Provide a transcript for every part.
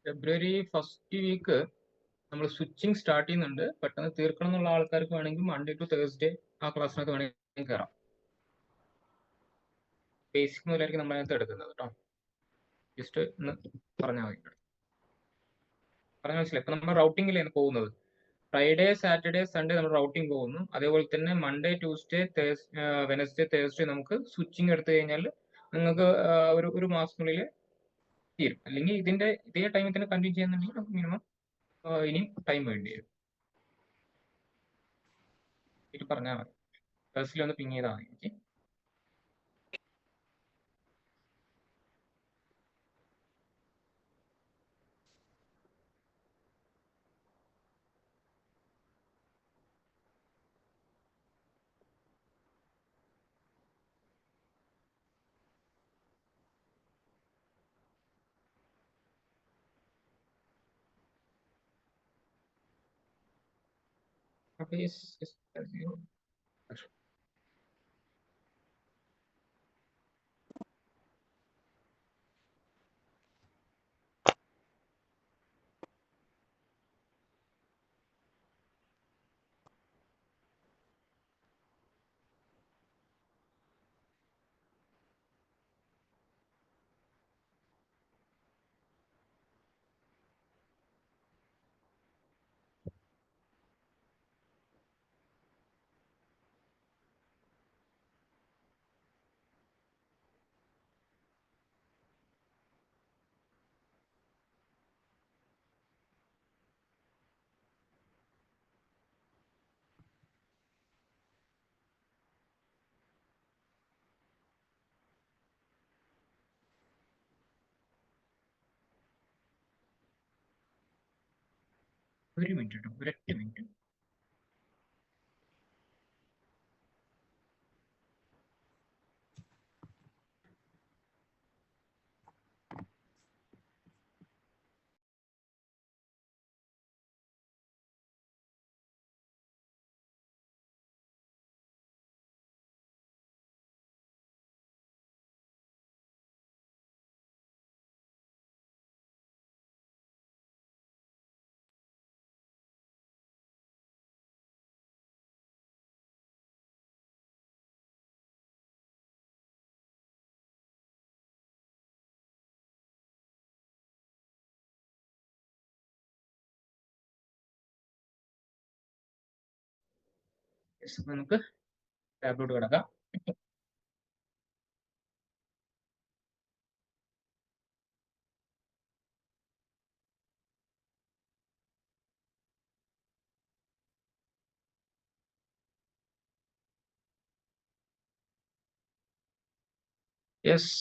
ഫെബ്രുവരി first week നമ്മൾ switching start ചെയ്യുന്നുണ്ട്. പെട്ടെന്ന് തീർക്കണം എന്നുള്ള ആൾക്കാർക്ക് വേണമെങ്കിൽ മൺഡേ ടു തേഴ്സ്ഡേ ആ ക്ലാസ്സിനകത്ത് വേണമെങ്കിൽ കയറാം. ബേസിക് മുതലായിരിക്കും നമ്മളതിനകത്ത് എടുക്കുന്നത് കേട്ടോ. ജസ്റ്റ് ഒന്ന് പറഞ്ഞാൽ മതി. പറഞ്ഞ മനസ്സിലായി. ഇപ്പൊ നമ്മൾ റൗട്ടിങ്ങിലാണ് പോകുന്നത്. ഫ്രൈഡേ സാറ്റർഡേ സൺഡേ നമ്മൾ റൗട്ടിങ് പോകുന്നു. അതേപോലെ തന്നെ മൺഡേ ട്യൂസ്ഡേ വെനസ്ഡേ തേഴ്സ്ഡേ നമുക്ക് സ്വിച്ചിങ് എടുത്തു കഴിഞ്ഞാൽ നിങ്ങൾക്ക് ഒരു മാസത്തിനുള്ളിൽ തീരും. അല്ലെങ്കിൽ ഇതേ ടൈമിൽ തന്നെ കണ്ടിന്യൂ ചെയ്യുന്നുണ്ടെങ്കിൽ നമുക്ക് മിനിമം ഇനിയും ടൈം വേണ്ടി വരും. ഇത് പറഞ്ഞാൽ മതി. തേഴ്സ്ഡേ ഒന്ന് പിങ് ചെയ്താൽ മതി. Okay. Okay, yes, as you. ഒരു മിനിറ്റ് കേട്ടോ, ഒരൊറ്റ മിനിറ്റ്. നമുക്ക് ടാബിലോട്ട് കിടക്കാം. യെസ്,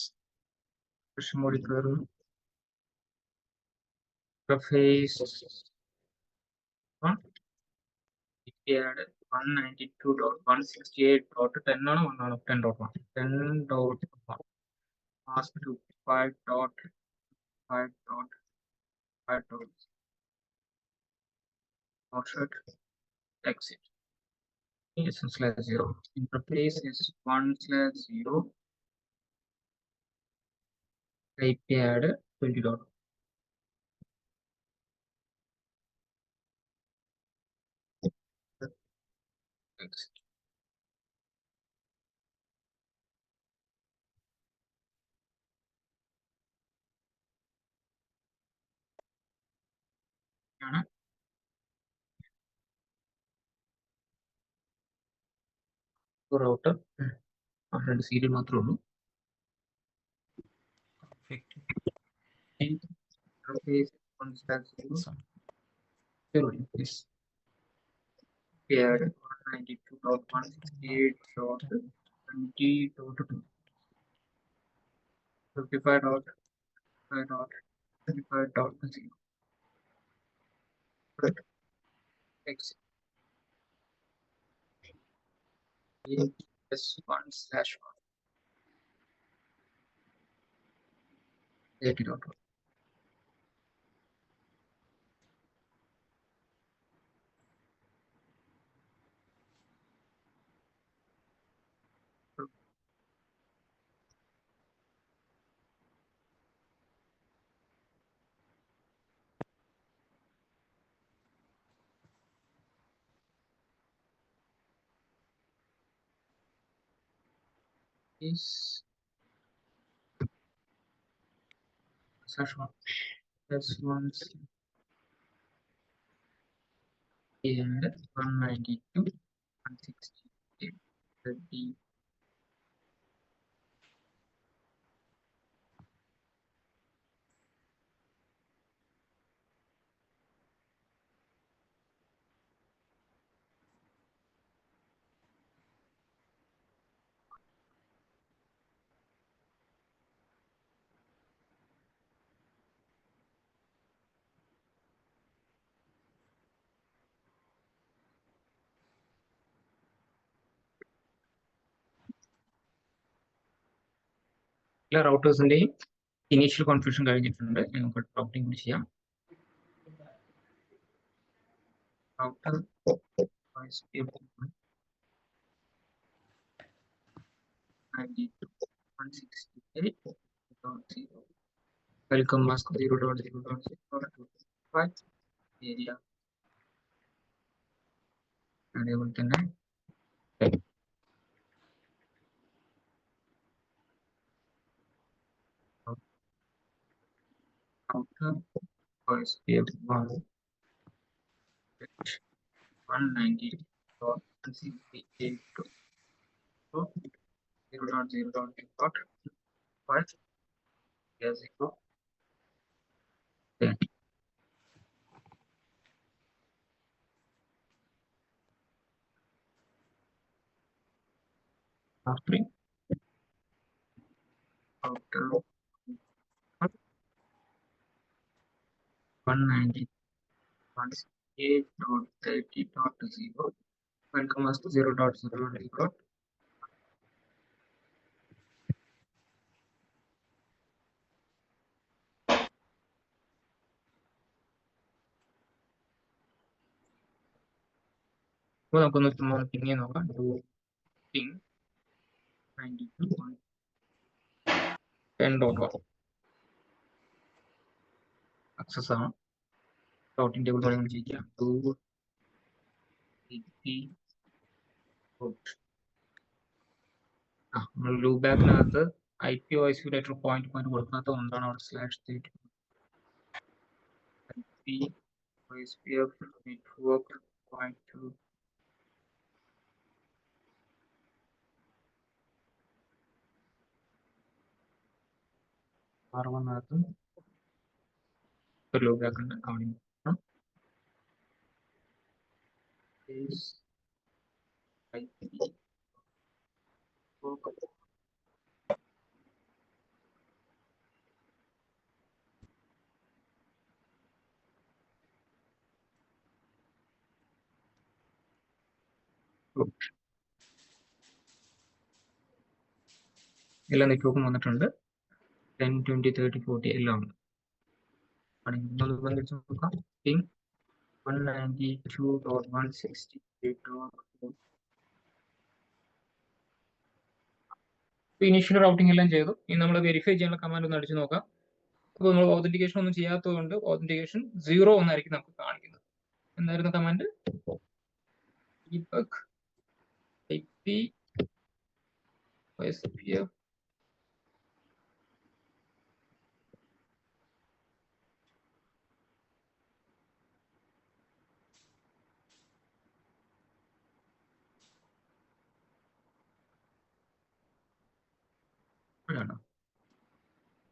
പ്രശ്നം കൂടി കയറുന്നു. Interface 192.168.10 ആണോ 1 ആണോ 10.1 10.1 ask to 5.5.5. Offset exit. Yes, /0. Interface is 1/0. Type add 20. Exit. ആണ് റൗട്ടർ. രണ്ട് സീരിയൽ മാത്രമേ ഉള്ളൂ. Interface 1/0. Please. Add 192.168.20.2. 55.5.25.0. Exit. S1/1. 80.1. is /1 +1 and 192 168 30. എല്ലാ റൗട്ടേഴ്സിന്റെയും ഇനീഷ്യൽ കോൺഫിഗറേഷൻ കഴിഞ്ഞിട്ടുണ്ട്. നമുക്ക് റൗട്ടിംഗ് ചെയ്യാം. റൗട്ടർ വെൽക്കം മാസ്ക് 0.0.0.5 ഏരിയ അതേപോലെ തന്നെ router OSPF 190.168.0.0.5 R3 router 190.168.30.0 welcome us to 0.0.0. അപ്പോൾ നമുക്കൊന്ന് പിങ് ചെയ്യാൻ നോക്കാം. പിങ് 92.10.1 സക്സസ് ആണ്. റൗട്ടിംഗ് ടേബിൾ വേണമെങ്കിൽ ചെയ്യാം. നമ്മൾ ലൂപ്പ് ബാക്കിനകത്ത് IP OS ലെറ്റർ പോയിന്റ് കൊടുക്കാത്ത കൊണ്ടാണ് അവിടെ /30 IP OSPF നെറ്റ്വർക്ക് .2 R1 ഒരു ലൂപ്പ് ബാക്ക് ഉണ്ട്. അവിടെ എല്ലാ നെറ്റ്വർക്കും വന്നിട്ടുണ്ട്. 10, 20, 30, 40 എല്ലാം ഉണ്ട്. നോക്കാം. പിങ് 192.168. ഇനീഷ്യൽ റൗട്ടിംഗ് എല്ലാം ചെയ്തു. ഇനി നമ്മൾ വെരിഫൈ ചെയ്യാനുള്ള കമാൻഡ് ഒന്ന് അടിച്ചു നോക്കാം. അപ്പോൾ നമ്മൾ ഓതന്റിക്കേഷൻ ഒന്നും ചെയ്യാത്തതുകൊണ്ട് ഓതന്റിക്കേഷൻ 0 എന്നായിരിക്കും നമുക്ക് കാണിക്കുന്നത്. എന്തായിരുന്നു കമാൻഡ്? debug IP OSPF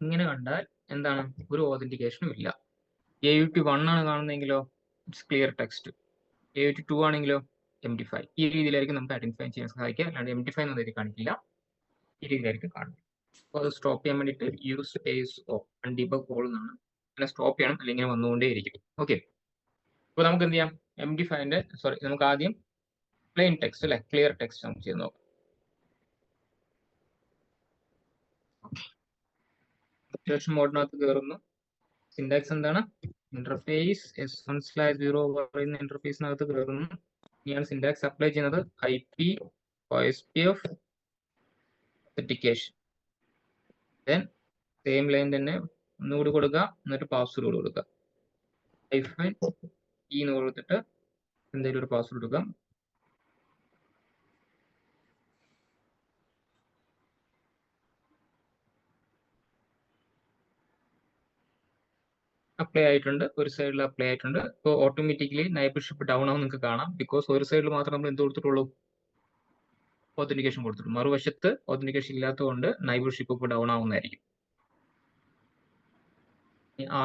ഇങ്ങനെ കണ്ടാൽ എന്താണ്? ഒരു ഓതന്റിക്കേഷനും ഇല്ല. AUT 1 ആണ് കാണുന്നതെങ്കിലോ ഇറ്റ്സ് ക്ലിയർ ടെക്സ്റ്റ്. AUT 2 ആണെങ്കിലോ MD5. ഈ രീതിയിലായിരിക്കും നമുക്ക് ഐഡന്റിഫൈ ചെയ്യാൻ സഹായിക്കുക. അല്ലാണ്ട് MD5 ഒന്നും ഇതിൽ കാണിക്കില്ല. ഈ രീതിയിലായിരിക്കും കാണുന്നത്. അപ്പോൾ അത് സ്റ്റോപ്പ് ചെയ്യാൻ വേണ്ടിയിട്ട് യൂസ് സ്പേസ് ഡിബഗ് ഓൾ എന്നാണ്. അങ്ങനെ സ്റ്റോപ്പ് ചെയ്യണം, അല്ലെങ്കിൽ വന്നുകൊണ്ടേയിരിക്കും. ഓക്കെ, അപ്പോൾ നമുക്ക് എന്ത് ചെയ്യാം? MD5ന്റെ നമുക്ക് ആദ്യം പ്ലെയിൻ ടെക്സ്റ്റ് അല്ലെ, ക്ലിയർ ടെക്സ്റ്റ് നമുക്ക് ചെയ്ത് നോക്കാം. അപ്ഡേഷൻ മോഡിനകത്ത് കയറുന്നു. സിൻടാക്സ് എന്താണ്? ഇന്റർഫേസ് S1/0 പറയുന്ന ഇന്റർഫേസിനകത്ത് കയറുന്നു. ഇനിയാണ് സിൻടാക്സ് അപ്ലൈ ചെയ്യുന്നത്. IP OSPF authentication. Then same line തന്നെ ഒന്നുകൂടി കൊടുക്കുക, എന്നിട്ട് പാസ്വേഡ് കൊടുക്കുക. -e എന്ന് കൊടുത്തിട്ട് എന്തെങ്കിലും ഒരു പാസ്വേഡ് കൊടുക്കാം. അപ്ലൈ ആയിട്ടുണ്ട്, ഒരു സൈഡിൽ അപ്ലൈ ആയിട്ടുണ്ട്. ഇപ്പോൾ ഓട്ടോമാറ്റിക്കലി നൈബർഷിപ്പ് ഡൗൺ ആവും നിങ്ങൾക്ക് കാണാം. ബിക്കോസ് ഒരു സൈഡിൽ മാത്രം നമ്മൾ എന്ത് കൊടുത്തിട്ടുള്ളൂ, ഓതന്റിക്കേഷൻ കൊടുത്തിട്ടുള്ളൂ. മറുവശത്ത് ഓതന്റിക്കേഷൻ ഇല്ലാത്തതുകൊണ്ട് നൈബർഷിപ്പ് ഇപ്പോൾ ഡൗൺ ആവുന്നതായിരിക്കും.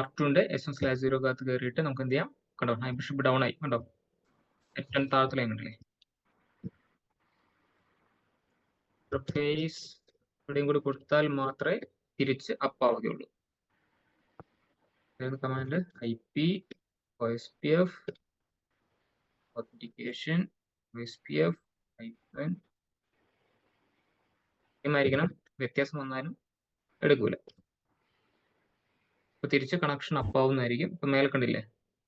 R2ന്റെ SM/0 അകത്ത് കയറിയിട്ട് നമുക്ക് എന്ത് ചെയ്യാം, കണ്ടോ നൈബർഷിപ്പ് ഡൗൺ ആയി, കണ്ടോ ഏറ്റവും താഴത്തെ കണ്ടില്ലേ. ഇന്റർഫേസ് ഇവിടെയും കൂടി കൊടുത്താൽ മാത്രമേ തിരിച്ച് അപ്പ് ആവുകയുള്ളൂ. Command IP OSPF authentication OSPF ആയിരിക്കണം, വ്യത്യാസം വന്നാലും എടുക്കൂല. ഇപ്പൊ തിരിച്ച് കണക്ഷൻ അപ്പ് ആവുന്നതായിരിക്കും. ഇപ്പൊ മേലെ കണ്ടില്ലേ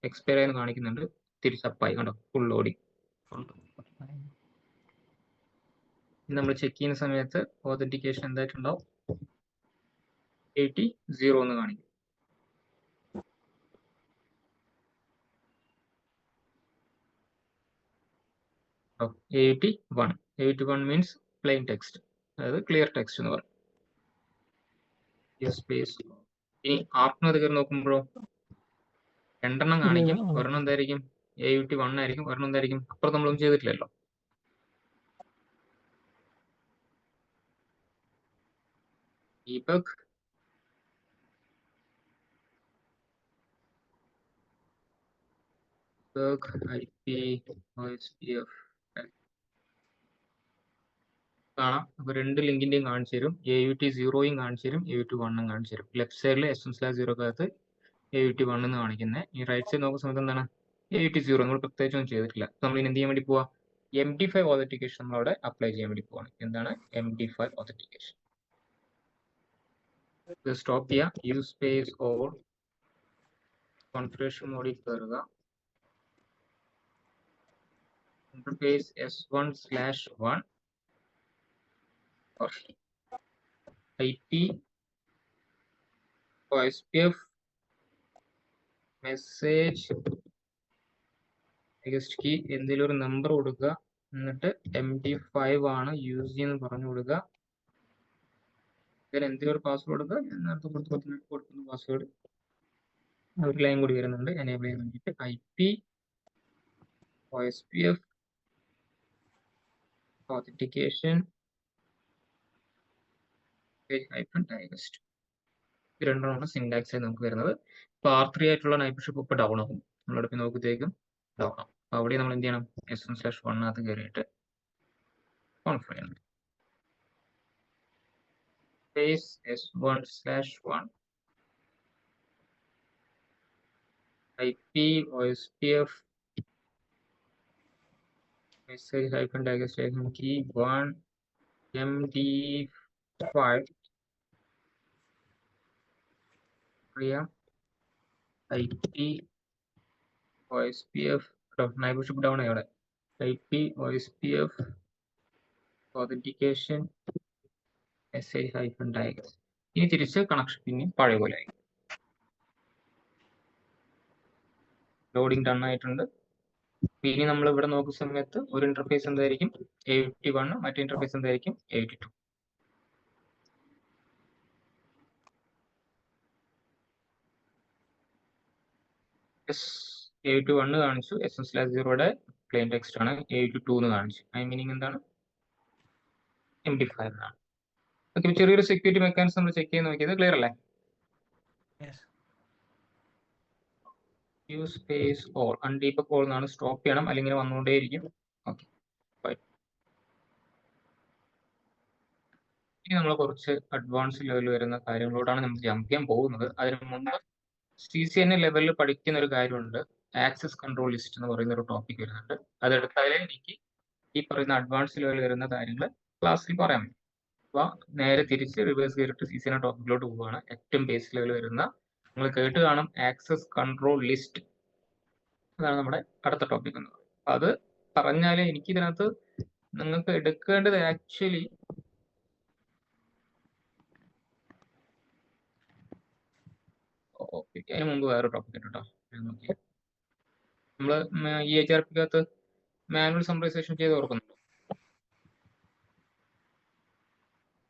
എക്സ്പയർ ആയെന്ന് കാണിക്കുന്നുണ്ട്, തിരിച്ച് അപ്പായി, കണ്ടോ ഫുൾ ലോഡിങ്. നമ്മൾ ചെക്ക് ചെയ്യുന്ന സമയത്ത് ഓതന്റിക്കേഷൻ എന്തായിട്ടുണ്ടാവും, 80 എന്ന് കാണിക്കും. Oh, 81 മീൻസ് പ്ലെയിൻ ടെക്സ്റ്റ്, അതായത് ക്ലിയർ ടെക്സ്റ്റ് എന്ന് പറയും. സ്പേസ്. ഇനി ആർക്കിനത് കയറി നോക്കുമ്പോഴോ രണ്ടെണ്ണം കാണിക്കും. ഒരെണ്ണം എന്തായിരിക്കും, AUT1 ആയിരിക്കും, ഒരെണ്ണം എന്തായിരിക്കും, അപ്പുറം നമ്മളൊന്നും ചെയ്തിട്ടില്ലല്ലോ. debug IP OSPF കാണാം. അപ്പൊ രണ്ട് ലിങ്കിന്റെയും കാണിച്ചു തരും. AUT0യും കാണിച്ചു തരും, AUT1 കാണിച്ചു തരും. ലെഫ്റ്റ് സൈഡിൽ SM/0 അകത്ത് AUT1 എന്ന് കാണിക്കുന്നത്. ഈ റൈറ്റ് സൈഡ് നോക്കുന്ന സമയത്ത് എന്താണ്, AUT0. നമ്മൾ പ്രത്യേകിച്ചൊന്നും ചെയ്തിട്ടില്ല. നമ്മൾ ഇനി എന്ത് ചെയ്യാൻ വേണ്ടി പോവാ, MD5 ഓതന്റിക്കേഷൻ നമ്മൾ അവിടെ അപ്ലൈ ചെയ്യാൻ വേണ്ടി പോവാണ്. എന്താണ് MD5 ഓതന്റിക്കേഷൻ. സ്റ്റോപ്പ് ചെയ്യാം, യൂസ് സ്പേസ് ഓവർ കോൺഫിഗറേഷൻ മോഡിൽ കയറുക, interface S1/1 IP OSPF message key എന്തെങ്കിലും ഒരു നമ്പർ കൊടുക്കുക, എന്നിട്ട് MD5 ആണ് യൂസ് ചെയ്യുന്നത് പറഞ്ഞു കൊടുക്കുക. ഇതിൽ എന്തെങ്കിലും ഒരു പാസ്വേഡ് കൊടുക്കുക, നേരത്തെ കൊടുക്കുന്ന പാസ്വേഡ്. ഒരു ലൈൻ കൂടി വരുന്നുണ്ട് എനേബിൾ ചെയ്യാൻ വേണ്ടിയിട്ട്, IP OSPF authentication -digest. ഇത് രണ്ടെണ്ണമാണ് സിൻടാക്സ് നമുക്ക് വരുന്നത്. ഇപ്പൊ R3 ആയിട്ടുള്ള നൈബർഷിപ്പ് ഇപ്പൊ ഡൗൺ ആകും. നമ്മളെടുപ്പ് നോക്കുമ്പോഴത്തേക്കും ഡൗൺ ആകും. അപ്പൊ അവിടെ നമ്മൾ എന്ത് ചെയ്യണം, SM/1 കയറിയിട്ട് കോൺഫിഗർ ചെയ്യണം. Space S1/1 IP OSPF message -digest key 1 MD5 IP OSPF നൈബർഷിപ്പ് down ആയി അവിടെ. IP OSPF authentication message-digest. ഇനി തിരിച്ച് കണക്ഷൻ പിന്നെ പഴയ പോലെ ആയി. ലോഡിംഗ് ഡൺ ആയിട്ടുണ്ട്. ഇനി നമ്മൾ ഇവിടെ നോക്കുന്ന സമയത്ത് ഒരു ഇന്റർഫേസ് എന്തായിരിക്കും, AUT1, മറ്റേ ഇന്റർഫേസ് എന്തായിരിക്കും, AUT2. AUT1 കാണിച്ചു, SM/0യുടെ പ്ലെയിൻ ടെക്സ്റ്റ് ആണ്. AUT2 എന്ന് കാണിച്ചു. അതിന് മീനിങ് എന്താണ്, MD5 എന്നാണ്. ഓക്കെ, ചെറിയൊരു സെക്യൂരിറ്റി മെക്കാനിസം നമ്മൾ ചെക്ക് ചെയ്ത് നോക്കിയത് ക്ലിയർ അല്ലേ. യൂസ് സ്പേസ് ഓൾ അൺഡീബഗ് ഓൾ എന്നാണ്, സ്റ്റോപ്പ് ചെയ്യണം അല്ലെങ്കിൽ വന്നുകൊണ്ടേയിരിക്കും. ഓക്കെ, ഇനി നമ്മൾ കുറച്ച് അഡ്വാൻസ് ലെവലിൽ വരുന്ന കാര്യങ്ങളോടാണ് നമ്മൾ ജമ്പ് ചെയ്യാൻ പോകുന്നത്. അതിന് മുമ്പ് CCNA ലെവലിൽ പഠിക്കുന്ന ഒരു കാര്യമുണ്ട്, ആക്സസ് കൺട്രോൾ ലിസ്റ്റ് എന്ന് പറയുന്ന ഒരു ടോപ്പിക് വരുന്നുണ്ട്. അതെടുത്താലേ എനിക്ക് ഈ പറയുന്ന അഡ്വാൻസ് ലെവലിൽ വരുന്ന കാര്യങ്ങൾ ക്ലാസ്സിൽ പറയാൻ പറ്റും. അപ്പൊ നേരെ തിരിച്ച് റിവേഴ്സ് ചെയ്തിട്ട് CCNA ടോപ്പിക്കിലോട്ട് പോവുകയാണ്. ഏറ്റവും ബേസ് ലെവൽ വരുന്ന, നിങ്ങൾ കേട്ട് കാണും, ആക്സസ് കൺട്രോൾ ലിസ്റ്റ്. അതാണ് നമ്മുടെ അടുത്ത ടോപ്പിക് എന്ന് പറയുന്നത്. അത് പറഞ്ഞാൽ എനിക്ക് ഇതിനകത്ത് നിങ്ങൾക്ക് എടുക്കേണ്ടത് ആക്ച്വലി അതിന് മുമ്പ് വേറെ ടോപ്പിക് കേട്ടോ. നമ്മള് ഈ HRPക്കകത്ത് മാനുവൽ സമ്മറൈസേഷൻ ചെയ്ത് ഓർക്കുന്നുണ്ടോ?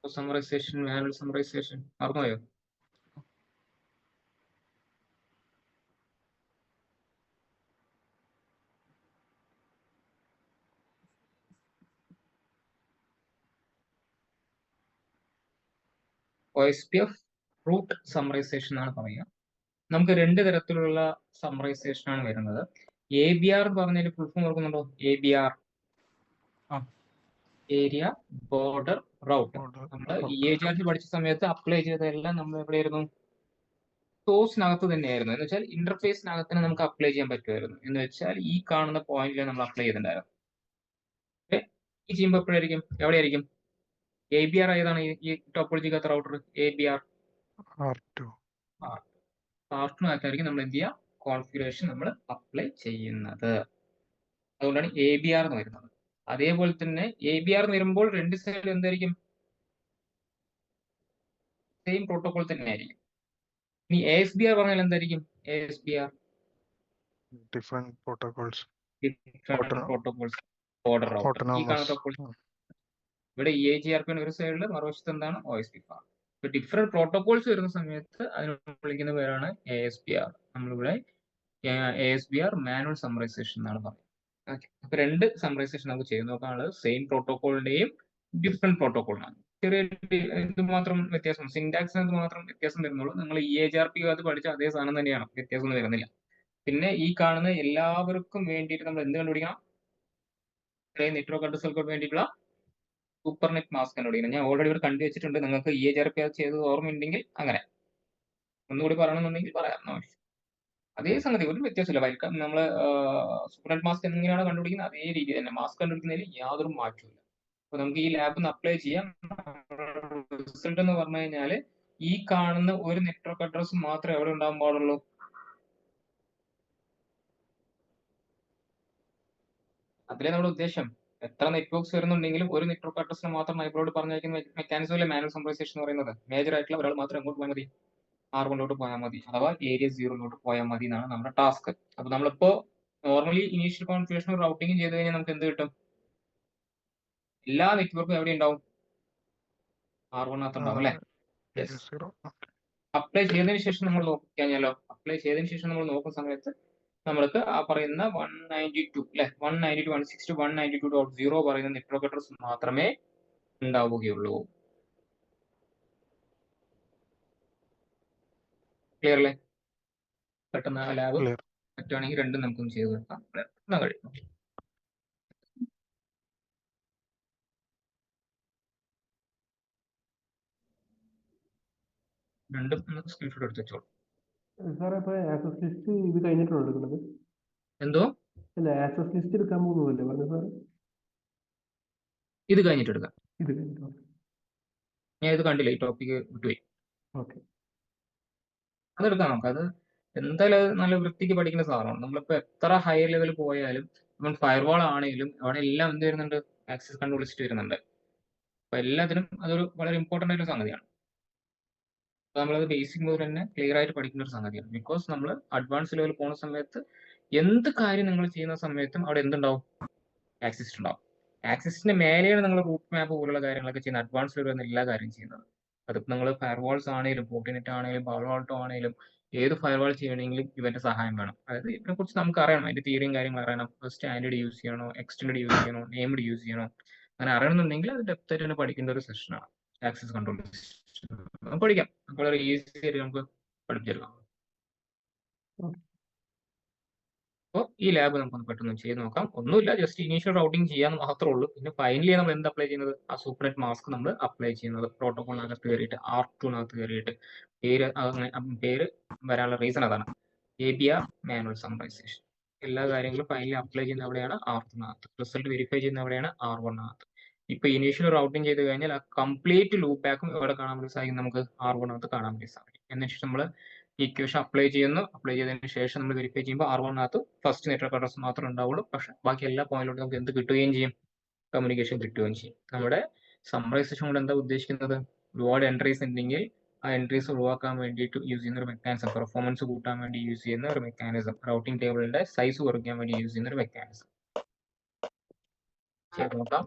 സമ്മറൈസേഷൻ, മാനുവൽ സമ്മറൈസേഷൻ മറന്നുപോയോ? OSPF റൂട്ട് സമ്മറൈസേഷൻ എന്നാണ് പറയുക. നമുക്ക് രണ്ട് തരത്തിലുള്ള സമ്മറൈസേഷൻ ആണ് വരുന്നത്. ABR എന്ന് പറഞ്ഞതിൽ ഫുൾ ഫോം ഓർക്കുന്നുണ്ടോ? ABR, area border Raut. നമ്മൾ EAGRP പഠിച്ച സമയത്ത് അപ്ലൈ ചെയ്തതെല്ലാം നമ്മൾ എവിടെയായിരുന്നു? സോഴ്സിനകത്ത് തന്നെയായിരുന്നു. എന്ന് വെച്ചാൽ ഇന്റർഫേസിനകത്ത് തന്നെ നമുക്ക് അപ്ലൈ ചെയ്യാൻ പറ്റുമായിരുന്നു. എന്ന് വെച്ചാൽ ഈ കാണുന്ന പോയിന്റിൽ നമ്മൾ അപ്ലൈ ചെയ്തിട്ടുണ്ടായിരുന്നു. ഈ ചെയ്യുമ്പോൾ എപ്പോഴായിരിക്കും, എവിടെയായിരിക്കും? ABR ഏതാണ് ഈ ടോപ്പോളജിക്കകത്ത് റൗട്ടർ? ABR R2 നമ്മൾ എന്ത് ചെയ്യുക? കോൺഫിഗറേഷൻ നമ്മൾ അപ്ലൈ ചെയ്യുന്നത്. അതുകൊണ്ടാണ് ABR എന്ന് വരുന്നത്. അതേപോലെ തന്നെ ABR എന്ന് വരുമ്പോൾ രണ്ട് സൈഡിൽ എന്തായിരിക്കും? സെയിം പ്രോട്ടോകോൾ തന്നെ ആയിരിക്കും. ഇനി ASBR പറഞ്ഞാൽ എന്തായിരിക്കും? ASBR different protocols, protocols border router. ഈ കാണുന്ന ഇവിടെ EAGRP ഒരു സൈഡിൽ, മറുവശത്ത് എന്താണ്? OSPF. ഇപ്പൊ ഡിഫറെന്റ് പ്രോട്ടോകോൾസ് വരുന്ന സമയത്ത് അതിന് വിളിക്കുന്ന പേരാണ് ASBR. നമ്മളിവിടെ ASBR മാനുവൽ സമ്മറൈസേഷൻ എന്നാണ് പറയുന്നത്. ഓക്കെ, അപ്പൊ രണ്ട് സമ്മറൈസേഷൻ നമുക്ക് ചെയ്ത് നോക്കാനുള്ളത് സെയിം പ്രോട്ടോകോളിന്റെയും ഡിഫറെന്റ് പ്രോട്ടോകോളിനാണ്. ചെറിയ ഇത് മാത്രം വ്യത്യാസം, സിന്റാക്സിനകത്ത് മാത്രം വ്യത്യാസം വരുന്നുള്ളൂ. നിങ്ങൾ EAGRP അത് പഠിച്ച അതേ സാധനം തന്നെയാണ്, വ്യത്യാസം ഒന്നും വരുന്നില്ല. പിന്നെ ഈ കാണുന്ന എല്ലാവർക്കും വേണ്ടിയിട്ട് നമ്മൾ എന്ത് കണ്ടുപിടിക്കണം? നെറ്റ്വർക്ക് അഡ്രസ്സുകൾക്ക് വേണ്ടിയിട്ടുള്ള സൂപ്പർനെറ്റ് മാസ്ക് കണ്ടുപിടിക്കണം. ഞാൻ ഓൾറെഡി ഇവിടെ കണ്ടു വെച്ചിട്ടുണ്ട്. നിങ്ങൾക്ക് EAGRP അത് ചെയ്ത് ഓർമ്മയുണ്ടെങ്കിൽ അങ്ങനെ ഒന്നുകൂടി പറയണമെന്നുണ്ടെങ്കിൽ പറയാം. അതേ സംഗതി, ഒരു വ്യത്യാസമില്ല. വെൽക്കം നമ്മൾ സൂപ്പർനെറ്റ് മാസ്ക് എങ്ങനെയാണ് കണ്ടുപിടിക്കുന്നത് അതേ രീതി തന്നെ. മാസ്ക് കണ്ടുപിടിക്കുന്നതിൽ യാതൊരു മാറ്റവും ഇല്ല. അപ്പൊ നമുക്ക് ഈ ലാബ് അപ്ലൈ ചെയ്യാം. റിസൾട്ട് എന്ന് പറഞ്ഞു കഴിഞ്ഞാൽ ഈ കാണുന്ന ഒരു നെറ്റ്വർക്ക് അഡ്രസ് മാത്രമേ എവിടെ ഉണ്ടാകാൻ പാടുള്ളൂ? അതിലെ നമ്മുടെ ഉദ്ദേശം. എത്ര നെറ്റ്വർക്ക്സ് വരുന്നുണ്ടെങ്കിലും ഒരു നെറ്റ്വർക്ക് അഡ്രസ്സിന് മാത്രം മൈക്രോഡ് പറഞ്ഞയക്കുന്ന മെക്കാനിസമല്ലേ മാനുവൽ സമ്മറൈസേഷൻ എന്ന് പറയുന്നത്. മേജർ ആയിട്ടുള്ള ഒരാൾ മാത്രം എങ്ങോട്ട് പോയാൽ മതി? R1 പോയാൽ മതി, അഥവാ ഏരിയ 0 പോയാൽ മതി എന്നാണ് നമ്മുടെ ടാസ്ക്. അപ്പൊ നമ്മളിപ്പോ നോർമലി ഇനീഷ്യൽ കോൺഫിഗറേഷൻ റൗട്ടിംഗ് ചെയ്ത് കഴിഞ്ഞാൽ നമുക്ക് എന്ത് കിട്ടും? എല്ലാ നെറ്റ്വർക്കും എവിടെ ഉണ്ടാവും? R1 ഉണ്ടാവും അല്ലെ? അപ്ലൈ ചെയ്തതിനു ശേഷം നമ്മൾ നോക്കിക്കഴിഞ്ഞാലോ, അപ്ലൈ ചെയ്തതിനു ശേഷം നമ്മൾ നോക്കുന്ന സമയത്ത് നമ്മൾക്ക് ആ പറയുന്ന 192 അല്ലെ, 192.192.0 പറയുന്ന നെറ്റ്വർക്ക് അഡ്രസ് മാത്രമേ ഉണ്ടാവുകയുള്ളൂ. ക്ലിയർ അല്ലേ? പെട്ടെന്ന് ലാബ് പറ്റുവാണെങ്കിൽ രണ്ടും നമുക്കൊന്ന് ചെയ്ത് നോക്കാം. കഴിയും. രണ്ടും സ്ക്രീൻഷോട്ട് എടുത്ത് വെച്ചോളൂ. സാറേ, ഇപ്പൊ ആക്സസ് ലിസ്റ്റ് ഇത് കഴിഞ്ഞിട്ടാണോ എടുക്കുന്നത്? എന്തോ? അല്ല, ആക്സസ് ലിസ്റ്റ് എടുക്കാൻ പോകുന്നതല്ലേ പറഞ്ഞു സാറ്? ഇത് കഴിഞ്ഞിട്ട് എടുക്കാം. ഇത് കഴിഞ്ഞിട്ട്. ഞാൻ ഇത് കണ്ടില്ല, ഈ ടോപ്പിക്ക് വിട്ടുപോയി. ഓക്കെ, അതെടുക്കാം നമുക്ക്. അത് എന്തായാലും അത് നല്ല വൃത്തിക്ക് പഠിക്കുന്ന സാധനമാണ്. നമ്മളിപ്പോ എത്ര ഹൈ ലെവൽ പോയാലും നമ്മൾ ഫയർവാൾ ആണെങ്കിലും അവിടെ എല്ലാം എന്ത് വരുന്നുണ്ട്? ആക്സസ് കൺട്രോൾ ലിസ്റ്റ് വരുന്നുണ്ട്. അപ്പൊ എല്ലാത്തിനും അതൊരു വളരെ ഇമ്പോർട്ടന്റ് ആയിട്ടുള്ള സംഗതിയാണ്. അപ്പൊ നമ്മളത് ബേസിക് മുതൽ തന്നെ ക്ലിയർ ആയിട്ട് പഠിക്കുന്ന ഒരു സംഗതിയാണ്. ബിക്കോസ് നമ്മൾ അഡ്വാൻസ് ലെവൽ പോകുന്ന സമയത്ത് എന്ത് കാര്യം നിങ്ങൾ ചെയ്യുന്ന സമയത്തും അവിടെ എന്തുണ്ടാവും? ആക്സസ് ഉണ്ടാവും. ആക്സസിന്റെ മേലെയാണ് നിങ്ങൾ റൂട്ട് മാപ്പ് പോലുള്ള കാര്യങ്ങളൊക്കെ ചെയ്യുന്നത്. അഡ്വാൻസ് ലെവൽ എല്ലാ കാര്യം ചെയ്യുന്നത്. അതിപ്പോ നിങ്ങൾ ഫയർവാൾസ് ആണെങ്കിലും ഫോർട്ടിനെറ്റ് ആണെങ്കിലും പാളോൾട്ടോ ആണെങ്കിലും ഏത് ഫയർവാൾ ചെയ്യണമെങ്കിലും ഇവന്റെ സഹായം വേണം. അതായത് ഇതിനെ കുറിച്ച് നമുക്ക് അറിയണം, അതിന്റെ തിയറിയും കാര്യങ്ങൾ അറിയണം. സ്റ്റാൻഡേർഡ് യൂസ് ചെയ്യണോ, എക്സ്റ്റൻഡ് യൂസ് ചെയ്യണോ, നെയിംഡ് യൂസ് ചെയ്യണോ, അങ്ങനെ അറിയണമെന്നുണ്ടെങ്കിൽ അത് ഡെപ്ത് ആയിട്ട് തന്നെ പഠിക്കുന്ന ഒരു സെഷനാണ് ആക്സസ് കൺട്രോൾ. നമുക്ക് പഠിക്കാം, വളരെ ഈസി ആയിട്ട് നമുക്ക് പഠിപ്പിച്ചെടുക്കാം. അപ്പോൾ ഈ ലാബ് നമുക്കൊന്ന് പെട്ടെന്ന് ചെയ്ത് നോക്കാം. ഒന്നുമില്ല, ജസ്റ്റ് ഇനീഷ്യൽ റൗട്ടിംഗ് ചെയ്യാന്ന് മാത്രമേ ഉള്ളൂ. പിന്നെ ഫൈനലി നമ്മൾ എന്ത് അപ്ലൈ ചെയ്യുന്നത്? ആ സൂപ്പർനെറ്റ് മാസ്ക് നമ്മൾ അപ്ലൈ ചെയ്യുന്നത് പ്രോട്ടോകോളിനകത്ത് കയറിയിട്ട്, R2 കയറിയിട്ട്. പേര് വരാനുള്ള റീസൺ അതാണ്. ABR manual summarisation. എല്ലാ കാര്യങ്ങളും ഫൈനലി അപ്ലൈ ചെയ്യുന്ന എവിടെയാണ്? R2. റിസൾട്ട് വെരിഫൈ ചെയ്യുന്ന എവിടെയാണ്? R1. ഇപ്പൊ ഇനീഷ്യൽ റൗട്ടിംഗ് ചെയ്ത് കഴിഞ്ഞാൽ ആ കംപ്ലീറ്റ് ലൂപ്പ് ബാക്കും എവിടെ കാണാൻ വേണ്ടി സാധിക്കും? നമുക്ക് R1 കാണാൻ വേണ്ടി സാധിക്കും. എന്നിട്ട് നമ്മൾ ഇക്വേഷൻ അപ്ലൈ ചെയ്യുന്നു. അപ്ലൈ ചെയ്തതിന് ശേഷം നമ്മൾ വെരിഫൈ ചെയ്യുമ്പോൾ R1 ഫസ്റ്റ് നെറ്റ്വർക്ക് അഡ്രസ് മാത്രമേ ഉണ്ടാവുള്ളൂ. പക്ഷെ ബാക്കി എല്ലാ പോയിന്റിലോട്ടും നമുക്ക് എന്ത് കിട്ടുകയും ചെയ്യും? കമ്മ്യൂണിക്കേഷൻ കിട്ടുകയും ചെയ്യും. നമ്മുടെ സമ്മറൈസേഷൻ കൊണ്ട് എന്താ ഉദ്ദേശിക്കുന്നത്? ഒരുപാട് എൻട്രീസ് ഉണ്ടെങ്കിൽ ആ എൻട്രീസ് ഒഴിവാക്കാൻ വേണ്ടിയിട്ട് യൂസ് ചെയ്യുന്ന ഒരു മെക്കാനിസം, പെർഫോമൻസ് കൂട്ടാൻ വേണ്ടി യൂസ് ചെയ്യുന്ന ഒരു മെക്കാനിസം, റൗട്ടിംഗ് ടേബിളിന്റെ സൈസ് കുറയ്ക്കാൻ വേണ്ടി യൂസ് ചെയ്യുന്ന ഒരു മെക്കാനിസം. ചെയ്ത് നോക്കാം.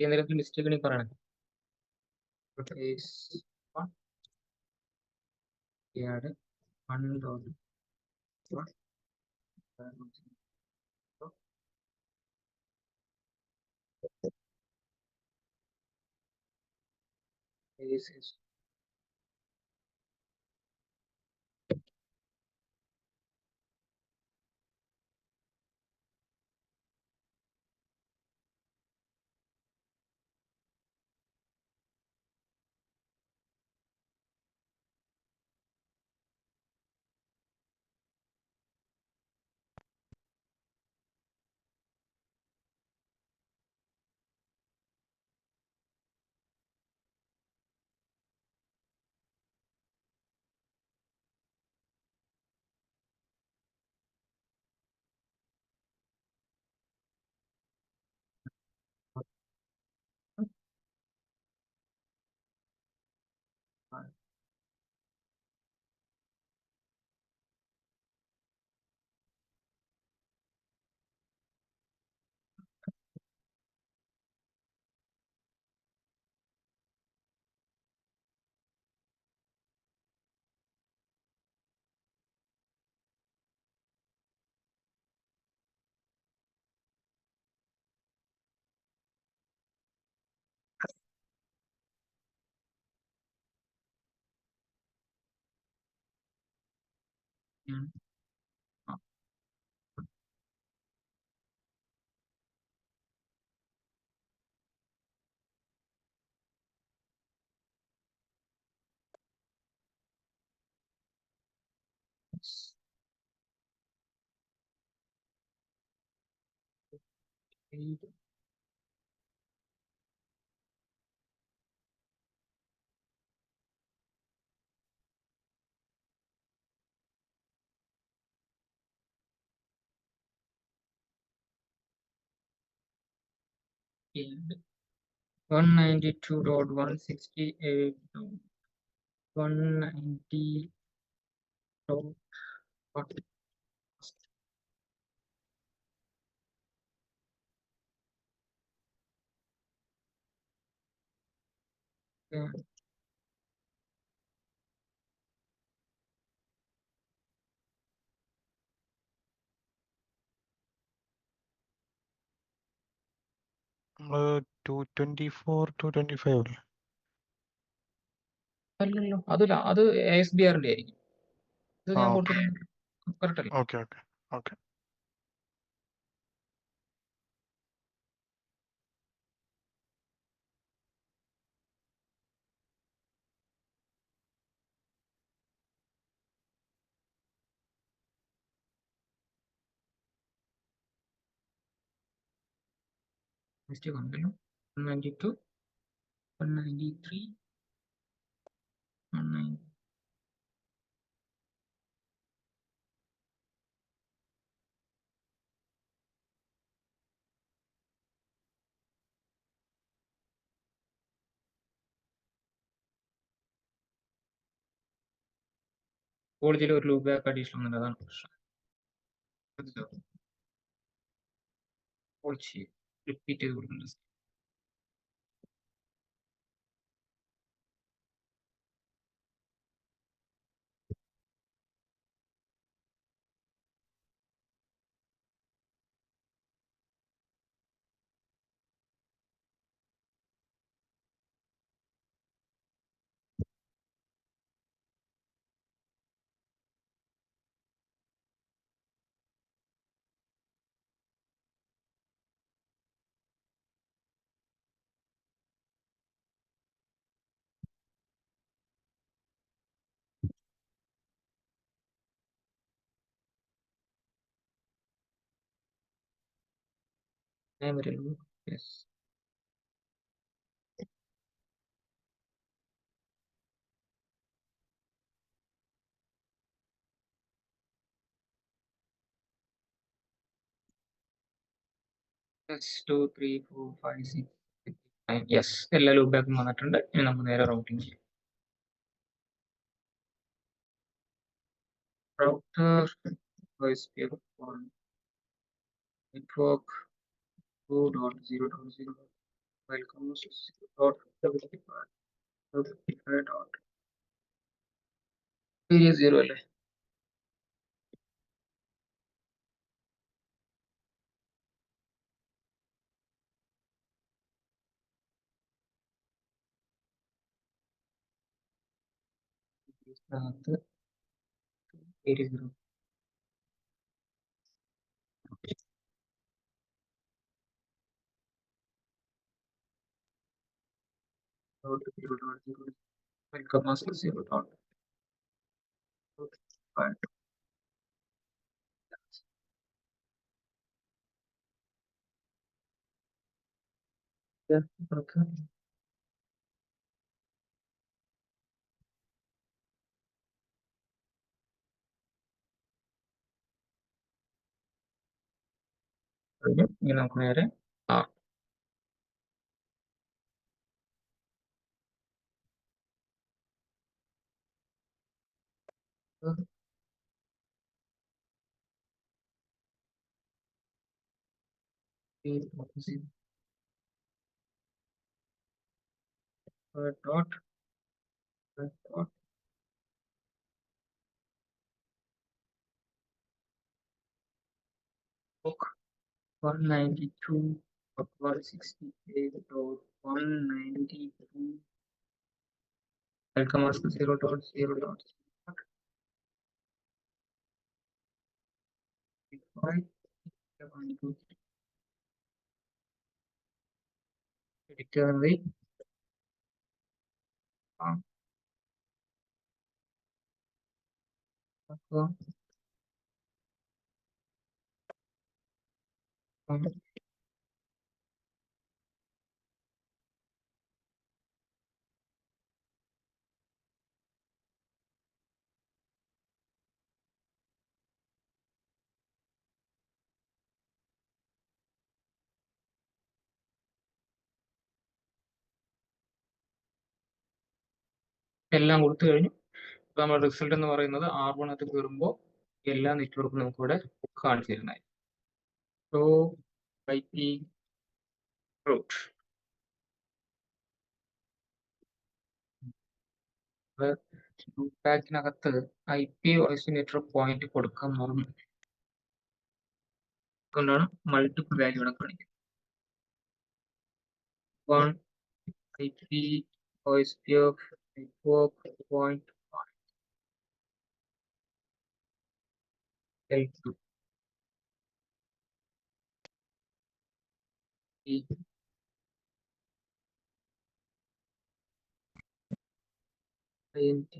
എന്തെങ്കിലും മിസ്റ്റേക്ക് ഉണ്ടെങ്കിൽ പറയണം. Is one add 1.1 is and 192.168.190.1 224 225 അല്ലേ? അല്ലല്ലോ, അതല്ല, അത് ASBRന്റെ ആയിരിക്കും. ഇത് ഞാൻ ഓക്കെ കൊടുത്തിട്ടുണ്ട്, കറക്റ്റ് അല്ലേ? Okay okay okay. മിസ്റ്റേക്ക് ഉണ്ടല്ലോ. 192, 193, 190. കോളേജിൽ ഒരു ലൂപ്പ് ബാക്ക് അഡീഷണൽ ഉണ്ട്, അതാണ് പ്രശ്നം. കോളേജ് റിപ്പീറ്റ് ചെയ്ത് കൊടുക്കുന്നുണ്ട്. ഞാൻ വരുള്ളൂ. യെസ്. Yes, 2, 3, 4, 5, 6, 7, 9. യെസ്, എല്ലാ ലൂപ്പ് ബാക്കും വന്നിട്ടുണ്ട്. ഇനി നമുക്ക് നേരെ റൗട്ടിങ് ചെയ്യാം. Router network 2.0.0 welcome dot dot area 0 അല്ലേ? അതിനകത്ത് area 0 dot 0 dot 0 welcome master 0 dot find ഇപ്പുറത്ത് കഴിഞ്ഞു. ഇനി നമുക്ക് നേരെ R dot dot book 192 dot 168 dot 192 welcome master 0 dot 0 dot 5 dictionary എല്ലാം കൊടുത്തു കഴിഞ്ഞു. ഇപ്പൊ നമ്മുടെ റിസൾട്ട് എന്ന് പറയുന്നത് R1 അകത്ത് കയറുമ്പോൾ എല്ലാ നെറ്റ്വർക്കും നമുക്ക് ഇവിടെ കാണിച്ചു തരുന്നതായി. സോ IP route പാക്കിനകത്ത് IP വോയിസ് നെറ്റ്വർക്ക് പോയിന്റ് കൊടുക്കാൻ മറന്നു. അതുകൊണ്ടാണ് മൾട്ടിപ്പിൾ വാല്യൂ ഇവിടെ കാണിക്കുന്നത്. 1 IP OSPF network point L2 INT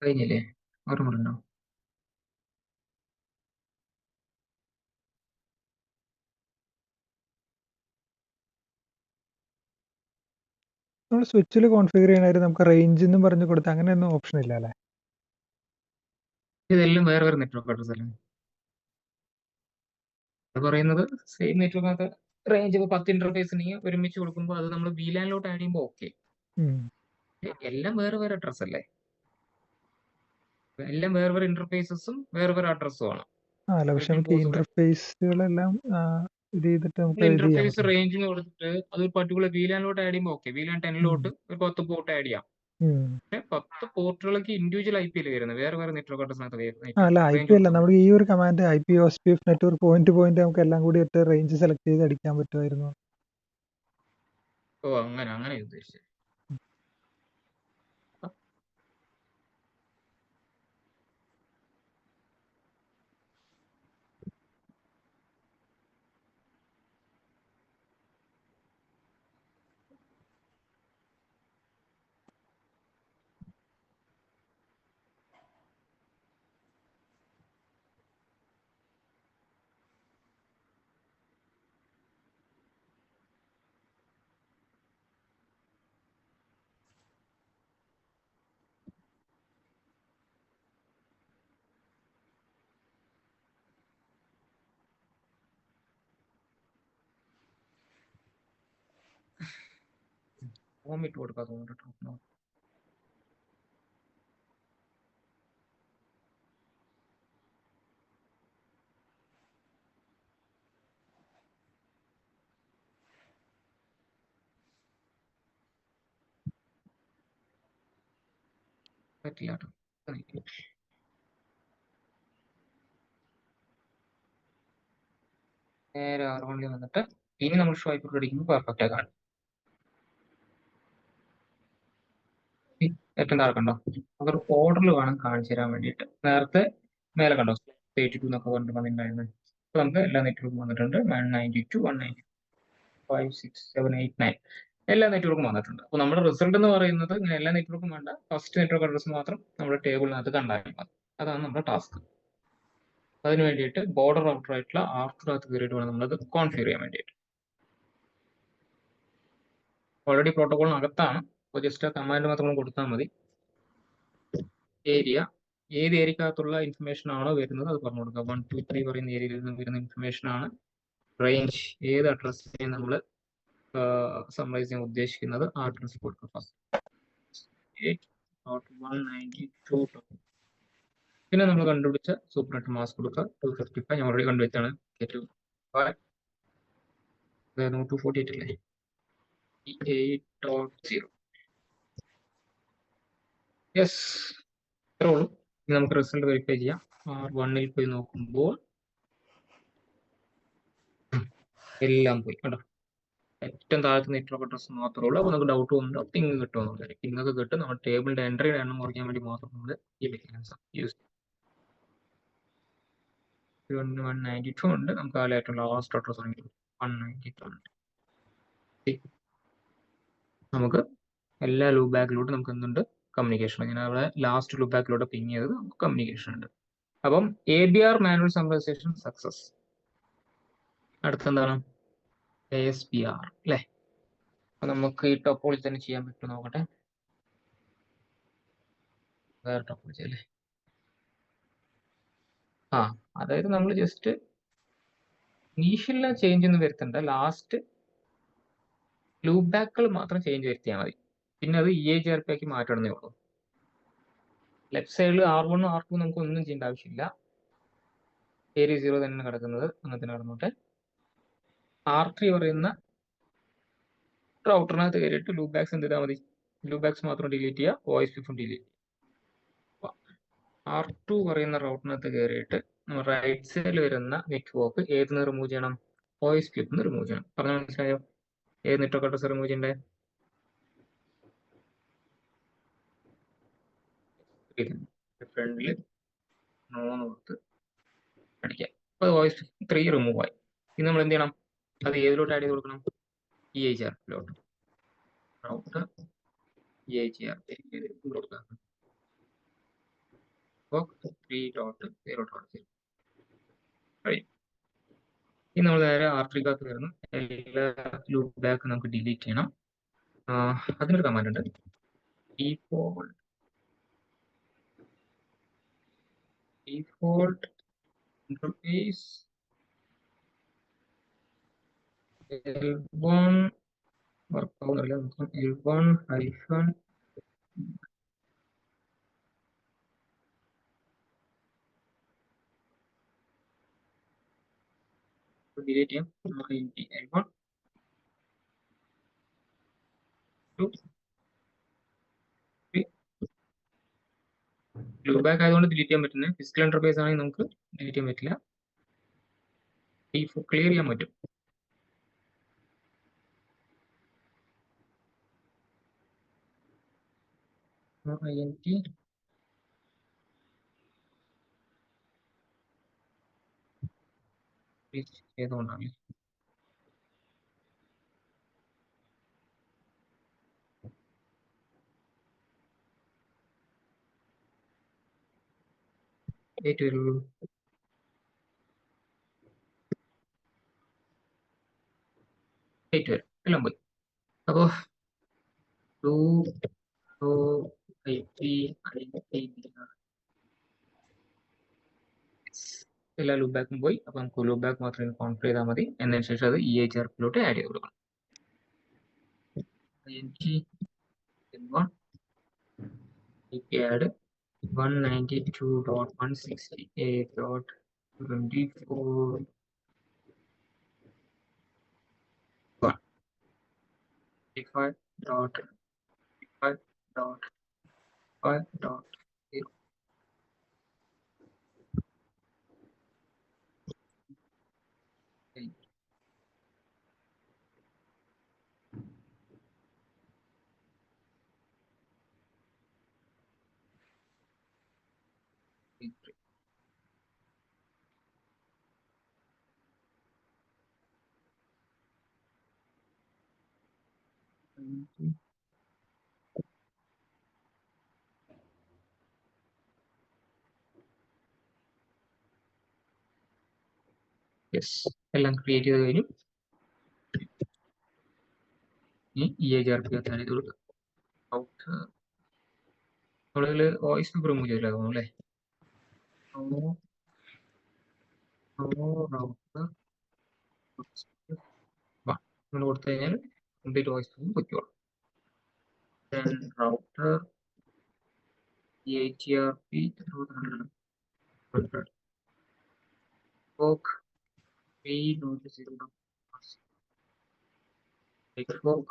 കഴിഞ്ഞില്ലേ? ഓർമ്മയുണ്ടോ? നമ്മൾ സ്വിച്ചിൽ കോൺഫിഗർ ചെയ്യാനായിട്ട് നമുക്ക് റേഞ്ച് എന്നും പറഞ്ഞു കൊടുത്ത് അങ്ങനെയൊന്നും ഓപ്ഷൻ ഇല്ല അല്ലേ? ഇതെല്ലാം വേറെ വേറെ നെറ്റ്വർക്ക് അഡ്രസ് അല്ലേ? അത് പറയുന്നത് സെയിം നെറ്റ്വർക്കിനകത്ത് റേഞ്ച് ഇപ്പോൾ 10 ഇന്റർഫേസിന് ഒരുമിച്ച് കൊടുക്കുമ്പോൾ അത് നമ്മൾ VLAN-ലോട്ട് ആഡ് ചെയ്യുമ്പോൾ ഓക്കെ. എല്ലാം വേറെ വേറെ അഡ്രസ് അല്ലേ? എല്ലാം വേറെ വേറെ ഇന്റർഫേസസും വേറെ വേറെ അഡ്രസ്സും ആണ്. അല്ല, പക്ഷെ നമുക്ക് ഇന്റർഫേസുകളെല്ലാം ഇത് ചെയ്തിട്ട് നമുക്ക് ഇത് ചെയ്യാൻ ഇന്റർഫേസ് പറ്റും. റേഞ്ചിന് കൊടുത്തിട്ട് അത് ഒരു പർട്ടിക്കുലർ VLAN-ലോട്ട് ആഡ് ചെയ്യുമ്പോൾ ഓക്കെ. VLAN 10-ലോട്ട് ഒരു 10 പോർട്ട് ആഡ് ചെയ്യാം. പക്ഷെ 10 പോർട്ടുകൾക്ക് ഇൻഡിവിജ്വൽ IP അല്ലേ വരുന്നത്, വേറെ വേറെ നെറ്റ്വർക്ക് അഡ്രസ്സിനകത്ത് അല്ല, IP അല്ല, നമുക്ക് ഈ ഒരു command IP OSPF network point നമുക്ക് എല്ലാം കൂടി ഇട്ട് റേഞ്ച് സെലക്ട് ചെയ്ത് അടിക്കാൻ പറ്റുമായിരുന്നു. ഓ അങ്ങനെ ഉദ്ദേശിച്ചത്. ഫോം ഇട്ട് കൊടുക്കാൻ തോന്നുന്നു. പറ്റില്ല കേട്ടോ. നേരെ R1 വന്നിട്ട് ഇനി നമ്മൾ സ്വൈപ്പ് അടിക്കുമ്പോൾ പെർഫെക്റ്റ് ആയി കാണും. ഏറ്റവും താഴെ കണ്ടോ, അതൊരു ഓർഡറിൽ വേണം കാണിച്ചു തരാൻ വേണ്ടിയിട്ട്. നേരത്തെ മേലെ കണ്ടോ 82 എന്നൊക്കെ പറഞ്ഞിട്ട് വന്നിട്ടുണ്ടായിരുന്നു. അപ്പൊ നമുക്ക് എല്ലാ നെറ്റ്വർക്കും വന്നിട്ടുണ്ട്. 192, 190, 5, 6, 7, 8, 9 എല്ലാ നെറ്റ്വർക്കും വന്നിട്ടുണ്ട്. അപ്പോൾ നമ്മുടെ റിസൾട്ട് എന്ന് പറയുന്നത് ഇങ്ങനെ എല്ലാ നെറ്റ്വർക്കും വേണ്ട, ഫസ്റ്റ് നെറ്റ്വർക്ക് അഡ്രസ് മാത്രം നമ്മുടെ ടേബിളിനകത്ത് കണ്ടാൽ മതി. അതാണ് നമ്മുടെ ടാസ്ക്. അതിന് വേണ്ടിയിട്ട് ബോർഡർ ഔട്ടർ ആയിട്ടുള്ള R2 കയറിയിട്ട് വേണം നമ്മളത് കോൺഫിഗർ ചെയ്യാൻ വേണ്ടിയിട്ട്. ഓൾറെഡി പ്രോട്ടോകോളിനകത്താണ്. അപ്പോൾ ജസ്റ്റ് ആ കമാൻഡ് മാത്രം കൊടുത്താൽ മതി. ഏരിയ, ഏത് ഏരിയക്കകത്തുള്ള ഇൻഫർമേഷൻ ആണോ വരുന്നത് അത് പറഞ്ഞു കൊടുക്കുക. 1, 2, 3 പറയുന്ന ഏരിയയിൽ നിന്ന് വരുന്ന ഇൻഫർമേഷൻ ആണ്. റേഞ്ച്, ഏത് അഡ്രസ്സിനെ നമ്മൾ സമ്മറൈസ് ചെയ്യാൻ ഉദ്ദേശിക്കുന്നത് ആ അഡ്രസ് കൊടുക്കുക. ഫസ്റ്റ് 8.192. പിന്നെ നമ്മൾ കണ്ടുപിടിച്ച സൂപ്പർ നെറ്റ് മാസ്ക് കൊടുക്കുക 255. ഞാൻ ഓൾറെഡി കണ്ടുവച്ചാണ്. 248 അല്ലേ, 8.0. യെസ്, ഇത്രേ ഉള്ളൂ. ഇനി നമുക്ക് റിസൾട്ട് വെരിഫൈ ചെയ്യാം. R1 പോയി നോക്കുമ്പോൾ എല്ലാം പോയി കേട്ടോ. ഏറ്റവും താഴത്തെ നെറ്റ്വർക്ക് അഡ്രസ് മാത്രമേ ഉള്ളൂ. അപ്പോൾ നമുക്ക് ഡൗട്ട് വന്നിട്ട് പിങ് കിട്ടുമെന്നുള്ളത്. പിങ് ഒക്കെ കിട്ടും. നമ്മുടെ ടേബിളിന്റെ എൻട്രിയുടെ എണ്ണം കുറയ്ക്കാൻ വേണ്ടി മാത്രം നമ്മൾ ഈ മെക്കാനിസം യൂസ് ചെയ്യും. 192 ഉണ്ട്. നമുക്ക് ആ ലേറ്ററുള്ള ലാസ്റ്റ് അഡ്രസ് 192 ഉണ്ട്. നമുക്ക് എല്ലാ ലൂപ്പ് ബാക്കിലോട്ട് നമുക്ക് എന്തുണ്ട്, കമ്മ്യൂണിക്കേഷൻ. ഇങ്ങനെ അവിടെ ലാസ്റ്റ് ലൂപ്പ് ബാക്കിലോട്ട് പിങ് ചെയ്തത് നമുക്ക് കമ്മ്യൂണിക്കേഷൻ ഉണ്ട്. അപ്പം ABR മാനുവൽ സമ്മറൈസേഷൻ സക്സസ്. അടുത്തെന്താണ് ASPR അല്ലേ. അപ്പൊ നമുക്ക് ഈ ടോപ്പോളജി തന്നെ ചെയ്യാൻ പറ്റും നോക്കട്ടെ. വേറെ ടോപ്പോളജി അല്ലേ. അതായത് നമ്മൾ ജസ്റ്റ് ഇനീഷ്യലിലെ ചേഞ്ച് ഒന്നും വരുത്തണ്ട, ലാസ്റ്റ് ലൂപ്പ് ബാക്കുകൾ മാത്രം ചേഞ്ച് വരുത്തിയാൽ മതി. പിന്നെ അത് EIGRP ആക്കി മാറ്റണമെന്നേ ഉള്ളൂ. ലെഫ്റ്റ് സൈഡിൽ R1, R2 നമുക്ക് ഒന്നും ചെയ്യേണ്ട ആവശ്യമില്ല. ഏരിയ 0 തന്നെ കിടക്കുന്നത് അങ്ങനത്തെ നടന്നോട്ടെ. R3 പറയുന്ന റൗട്ടറിനകത്ത് കയറിയിട്ട് ലൂപ്പ് ബാക്സ് എന്ത് ചെയ്താൽ മതി, ലൂപ്പ് ബാക്സ് മാത്രം ഡിലീറ്റ് ചെയ്യുക, വോയിസ് പിഫും ഡിലീറ്റ് ചെയ്യുക. R2 പറയുന്ന റൗട്ടിനകത്ത് കയറിയിട്ട് റൈറ്റ് സൈഡിൽ വരുന്ന നെറ്റ്വർക്ക് ഏത് റിമൂവ് ചെയ്യണം, വോയിസ് പിഫ് റിമൂവ് ചെയ്യണം. പറഞ്ഞാൽ മനസ്സിലായോ? ഏത് നെറ്റ്വർക്ക് അഡ്രസ് റിമൂവ് ചെയ്യണ്ടേ? ഫ്രണ്ടില് 3 കൊടുത്ത് അടിക്കാം. അപ്പൊ വോയിസ് 3 റിമൂവ് ആയി. ഇനി നമ്മൾ എന്ത് ചെയ്യണം, അത് ഏതിലോട്ട് ആഡ് ചെയ്ത് കൊടുക്കണം, EIGRPയിലോട്ട്. റൗട്ടർ EIGRP കൊടുക്കാം. 3.0.0 കഴിയും. ഇനി നമ്മൾ നേരെ R3 വരുന്നു. എല്ലാ ലൂപ്പ് ബാക്ക് നമുക്ക് ഡിലീറ്റ് ചെയ്യണം. അതിനൊരു കമാൻഡ് ഉണ്ട്, default interface L1 വർക്ക് ആവുന്നില്ല. L1 ഹൈഫൺ ഡിലീറ്റ് ചെയ്യാം. L1 2 3 ലൂപ്പ് ബാക്ക് ആയതുകൊണ്ട് ഡിലീറ്റ് ചെയ്യാൻ പറ്റുന്നത്. ഫിസിക്കൽ ഇന്റർഫേസ് ആണെങ്കിൽ നമുക്ക് ഡിലീറ്റ് ചെയ്യാൻ പറ്റില്ല, ക്ലിയർ ചെയ്യാൻ പറ്റും. INT ചെയ്തുകൊണ്ടാണ്. വരുള്ളൂ. വരും എല്ലാം പോയി. അപ്പോ എല്ലാ ലൂപ്പ് ബാക്കും പോയി. അപ്പൊ നമുക്ക് ലൂപ്പ് ബാക്ക് മാത്രം കോൺഫിഗർ ചെയ്താൽ മതി. എന്നതിന് ശേഷം അത് EIGRPയിലോട്ട് ആഡ് ചെയ്ത് കൊടുക്കണം. int n1 IP add 192.168.24 5 dot 5 dot 5 dot 0 8 3 yes എല്ലാം ക്രിയേറ്റ് ചെയ്ത് കഴിഞ്ഞു. ഇനി EAGRP അതാണ് ഇത് കൊടുക്കുക. ഔട്ട് നമ്മളിതിൽ വോയിസ് നമ്പർ റിമൂവ് ചെയ്തില്ല തോന്നുന്നു അല്ലേ? റൗട്ടർ നിങ്ങൾ കൊടുത്തു കഴിഞ്ഞാൽ കംപ്ലീറ്റ് വോയിസ് പൊയ്ക്കോളും. Router EAGRP fork 3.0 fork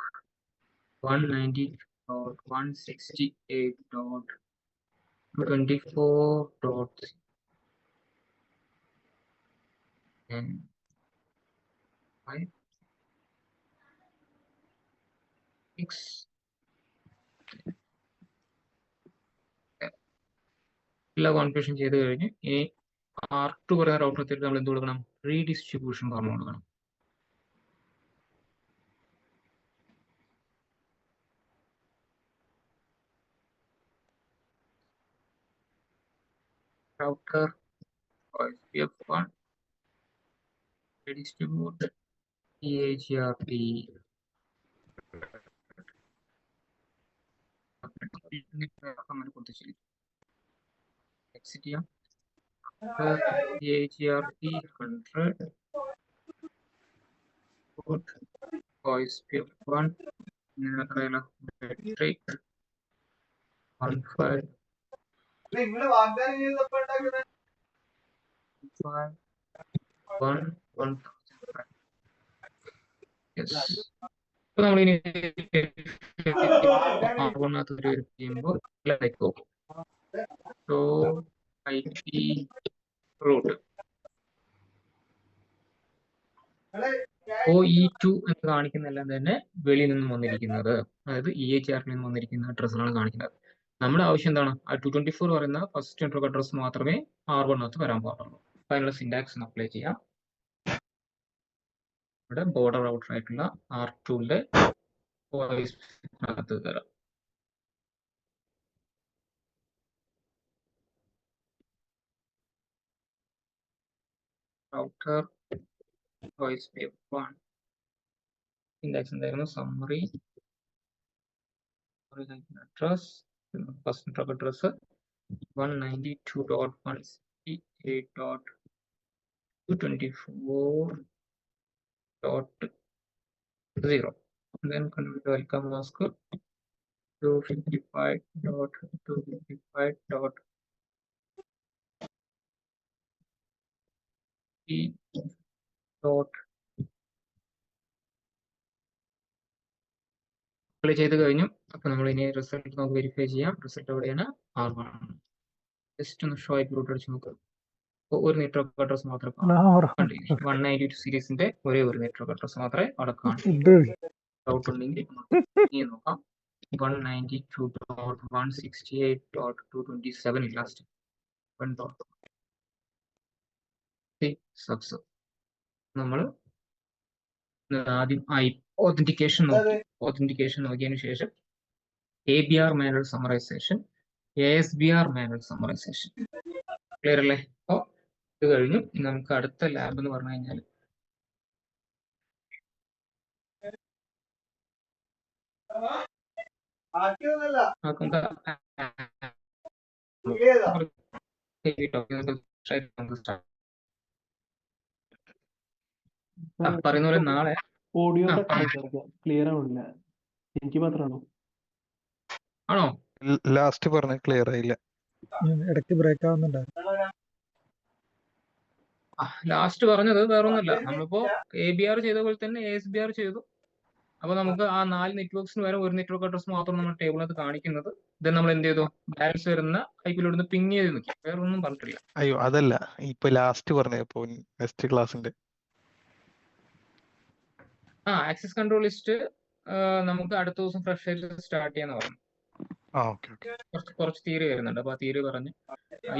190.168.24. and 5 6 എല്ലാ കോൺഫിഗറേഷൻ ചെയ്ത് കഴിഞ്ഞ് ഇനി R2 പറയുന്ന റൗട്ടർ എത്തിയിട്ട് നമ്മൾ എന്ത് കൊടുക്കണം? റീഡിസ്ട്രിബ്യൂഷൻ പറഞ്ഞു കൊടുക്കണം. റൗട്ടർ OSPF1 redistribute EAGRP കൊടുത്തു എക്സിറ്റ് ചെയ്യാം. EAGRP 100 OSPF1 അറിയാലോ metric 15 yes. ഇപ്പൊ നമ്മളിനി ചെയ്യുമ്പോൾ സോ IP റൂട്ട് OE2 എന്ന് കാണിക്കുന്നെല്ലാം തന്നെ വെളിയിൽ നിന്നും വന്നിരിക്കുന്നത്, അതായത് EAGRP നിന്ന് വന്നിരിക്കുന്ന അഡ്രസ്സുകളാണ് കാണിക്കുന്നത്. നമ്മുടെ ആവശ്യം എന്താണ്? ആ 224 പറയുന്ന ഫസ്റ്റ് നെറ്റ്വർക്ക് അഡ്രസ് മാത്രമേ R1 വരാൻ പാടുള്ളൂ. അപ്പൊ അതിനുള്ള സിന്റാക്സ് അപ്ലൈ ചെയ്യാം. ഇവിടെ ബോർഡർ റൗട്ടർ ആയിട്ടുള്ള R2ന്റെ വോയിസ് അകത്ത് തരാം. റൗട്ടർ OSPF1 സിന്റാക്സ് എന്തായിരുന്നു? Summary address first network address 192.168.224.0 then convert welcome mask 255.255.3 apply ചെയ്ത് കഴിഞ്ഞു. അപ്പൊ നമ്മൾ ഇനി റിസൾട്ട് നമുക്ക് വെരിഫൈ ചെയ്യാം. റിസൾട്ട് എവിടെയാണ്? R1 ആണ്. ജസ്റ്റ് ഒന്ന് ഷോ ആയിട്ട് റൂട്ട് അടിച്ച് നോക്കാം. ഒരു നെറ്റ്വർക്ക് അഡ്രസ് മാത്രമേ കണ്ടില്ല. 192 സീരീസിന്റെ ഒരേ ഒരു നെറ്റ്വർക്ക് അഡ്രസ് മാത്രമേ അവിടെ കാണൂ. ഡൗട്ട് ഉണ്ടെങ്കിൽ നോക്കാം. 192.168.227 ലാസ്റ്റ് സക്സസ്. നമ്മൾ ആദ്യം ഓതന്റിക്കേഷൻ നോക്കി. ഓതന്റിക്കേഷൻ നോക്കിയതിനു ശേഷം ABR manual summarisation, ASBR manual summarisation. Clear അല്ലേ? അപ്പോൾ ഇത് കഴിഞ്ഞു. നമുക്ക് അടുത്ത ലാബ് എന്ന് പറഞ്ഞു കഴിഞ്ഞാൽ പറയുന്ന പോലെ നാളെ ഓഡിയോ ക്ലിയർ ആവുന്നില്ല. എനിക്ക് മാത്രമാണോ? ആണോ? ലാസ്റ്റ് പറഞ്ഞ ക്ലിയർ ആയില്ല. ഇടയ്ക്ക് ബ്രേക്ക് ആവുന്നുണ്ടായിരുന്നു. ലാസ്റ്റ് പറഞ്ഞത് വേറൊന്നുമല്ല, നമ്മളിപ്പോ ABR ചെയ്ത പോലെ തന്നെ ASBR ചെയ്തു. അപ്പൊ നമുക്ക് ആ 4 നെറ്റ്വർക്സിന് വരെ ഒരു നെറ്റ്വർക്ക് അഡ്രസ് മാത്രം നമ്മൾ ടേബിളിനകത്ത് കാണിക്കുന്നത്. ഇത് നമ്മൾ എന്ത് ചെയ്തു, ബാലൻസ് വരുന്ന ഐപിയിലോട്ട് പിങ് ചെയ്ത് നിൽക്കും, വേറെ ഒന്നും പറഞ്ഞിട്ടില്ല. അയ്യോ അതല്ല, ഇപ്പൊ ലാസ്റ്റ് പറഞ്ഞ ഇപ്പൊ നെക്സ്റ്റ് ക്ലാസ്സിന്റെ. ആക്സസ് കൺട്രോൾ ലിസ്റ്റ് നമുക്ക് അടുത്ത ദിവസം ഫ്രഷ് ആയിട്ട് സ്റ്റാർട്ട് ചെയ്യാന്ന് പറഞ്ഞു. ഓക്കെ. കുറച്ച് തിയറി വരുന്നുണ്ട്. അപ്പൊ ആ തിയറി പറഞ്ഞ്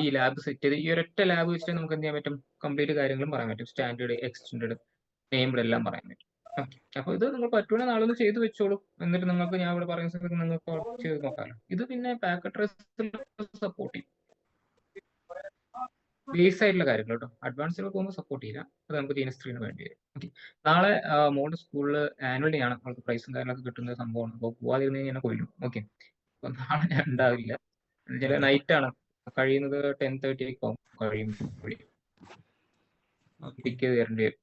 ഈ ലാബ് സെറ്റ് ചെയ്ത് ഈ ഒരൊറ്റ ലാബ് വെച്ചിട്ട് നമുക്ക് എന്ത് ചെയ്യാൻ പറ്റും, കംപ്ലീറ്റ് കാര്യങ്ങളും പറയാൻ പറ്റും. സ്റ്റാൻഡേർഡ്, എക്സ്റ്റൻഡഡ്, നെയിംഡ് എല്ലാം പറയാൻ പറ്റും. ഓക്കെ, അപ്പൊ ഇത് നിങ്ങൾ പറ്റുവാണെങ്കിൽ നാളെ ഒന്ന് ചെയ്ത് വെച്ചോളൂ. എന്നിട്ട് നിങ്ങൾക്ക് ഞാൻ ഇവിടെ പറയുന്ന സമയത്ത് നിങ്ങൾക്ക് ചെയ്ത് നോക്കാമല്ലോ. ഇത് പിന്നെ പാക്കറ്റ് സപ്പോർട്ട് ചെയ്യും, ബേസ് ആയിട്ടുള്ള കാര്യങ്ങൾ കേട്ടോ. അഡ്വാൻസിൽ പോകുമ്പോൾ സപ്പോർട്ട് ചെയ്യില്ല, അത് നമുക്ക് തീന സ്ക്രീന് വേണ്ടി വരും. ഓക്കെ, നാളെ മോളുടെ സ്കൂളിൽ ആനുവൽ ഡേ ആണ്, അവൾക്ക് പ്രൈസും കാര്യങ്ങളൊക്കെ കിട്ടുന്ന സംഭവമാണ്. അപ്പോൾ പോവാതിരുന്ന് കഴിഞ്ഞാൽ എന്നെ കൊല്ലും. ഓക്കെ, അപ്പൊ നാളെ ഞാൻ ഉണ്ടാവില്ല. ചില നൈറ്റ് ആണ് കഴിയുന്നത്, 10:30 ഒക്കെ ആവും കഴിയുമ്പോൾ പിക്ക് ചെയ്ത് തരേണ്ടി വരും.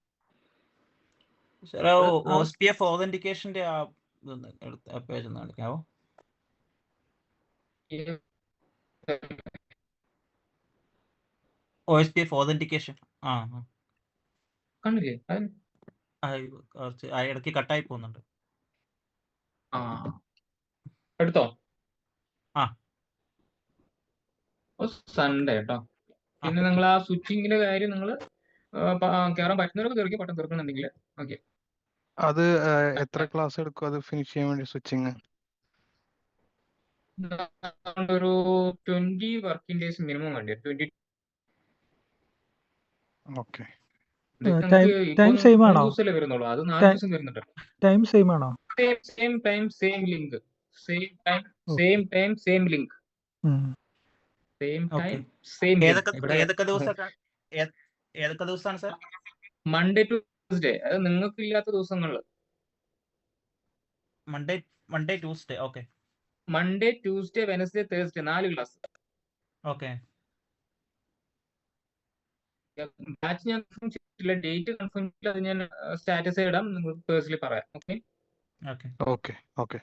OSPF ഓതന്റിക്കേഷന്റെ ആ പേജ് ഒന്ന് കാണിക്കാവോ? OSPF ഓതന്റിക്കേഷൻ കണ്ടില്ലേ? കുറച്ച് ഇടയ്ക്ക് കട്ടായി പോകുന്നുണ്ട്. എടുത്തോ? ആ. സൺഡേ കേട്ടോ. പിന്നെ നിങ്ങൾ ആ സ്വിച്ചിങ്ങിന്റെ കാര്യം നിങ്ങൾ കയറാൻ പറ്റുന്നവർക്ക് തീർക്കും, പെട്ടെന്ന് തീർക്കണമെന്നുണ്ടെങ്കിൽ. ഓക്കെ, അത് എത്ര ക്ലാസ് എടുക്കും അത് ഫിനിഷ് ചെയ്യാൻ വേണ്ടി സ്വിച്ചിങ്? ഒരു 20 വർക്കിംഗ് ഡേയ്സ് മിനിമം വേണ്ടി വരും. 20. ഓക്കെ. ടൈം സെയിം ആണോ? ദിവസമല്ലേ വരുന്നുള്ളൂ, അത് 4 ദിവസം വരുന്നുണ്ട്. ടൈം സെയിം ആണോ? Same time same link. Same time same time same link. Same time same ഏതൊക്കെ ദിവസമാണ് സാർ? Monday to Tuesday. അത് നിങ്ങൾക്ക് ഇല്ലാത്ത ദിവസങ്ങളിൽ. Monday Tuesday. Okay, Monday Tuesday Wednesday Thursday 4 class. Okay. Batch ഞാൻ കൺഫേം ചെയ്തിട്ടില്ല, ഡേറ്റ് കൺഫേം ചെയ്തില്ല. അത് ഞാൻ സ്റ്റാറ്റസ് ഇടാം, നിങ്ങൾക്ക് പേഴ്സണലി പറയാം. ഓക്കെ. ഓക്കെ.